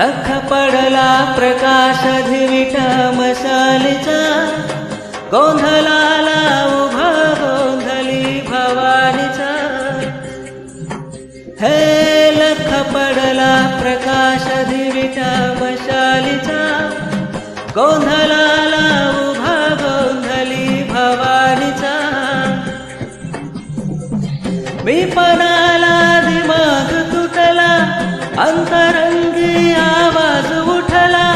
लख पडला प्रकाश धिविटा मशालीचा, गोंधळाला उभा गोंधली भवानीचा. हे लख पडला प्रकाश धिविटा मशालीचा, गोंधळाला उभा गोंधली भवानीचा. मी पणाला दिमाग तुटला, अंतरंगी आवाज उठला,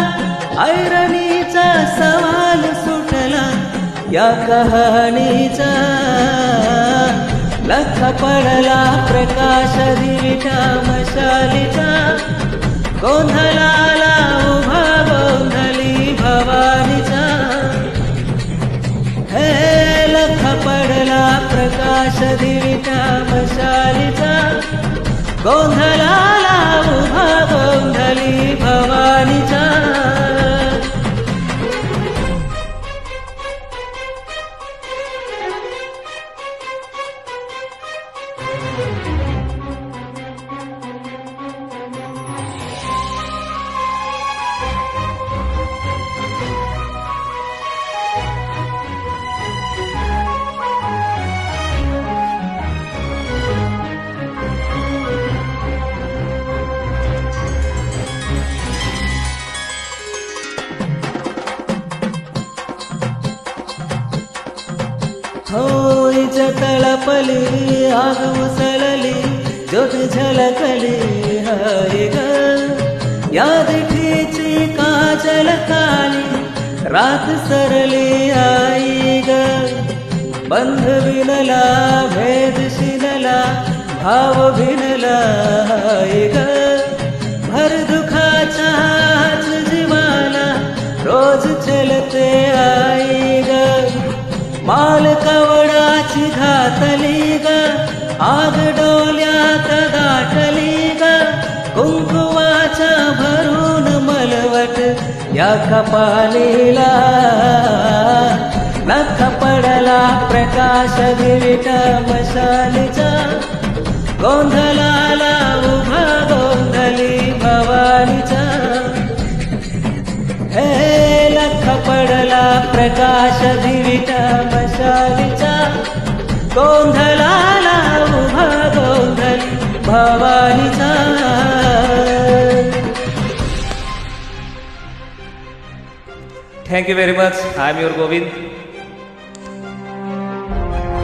ऐरणीचा सवाल सुटला या कहाणीचा. लख पडला प्रकाश धिविटा मशालीचा, गोंधळाला उभा गोंधली भवानीचा. हे लख पडला प्रकाश धिविटा मशालीचा, गोंधळाला उभा गोंधली भवानीचा. होईच तळपली आग उसळली, ज्योत झलकली हाय ग. या दिठीची काजल काली, रात सरली आई ग. बंध विणला भेद शिनला, भाव भिनला हाय ग. भर दुखाच्या जीवाला रोज चलते आई ग. माल कवडाची घातली ग, आग डोल्यात दाटली ग. कुंकुवाचा भरून मलवट या कपालीला, लख पडला प्रकाश धिविटा मशालीचा, गोंधळाला उभा गोंधली भवानीचा. हे लख पडला प्रकाश धिविटा मशालीचा, गोंधळाला उभा गोंधली भवानीचा. Thank you very much. I am your Govind.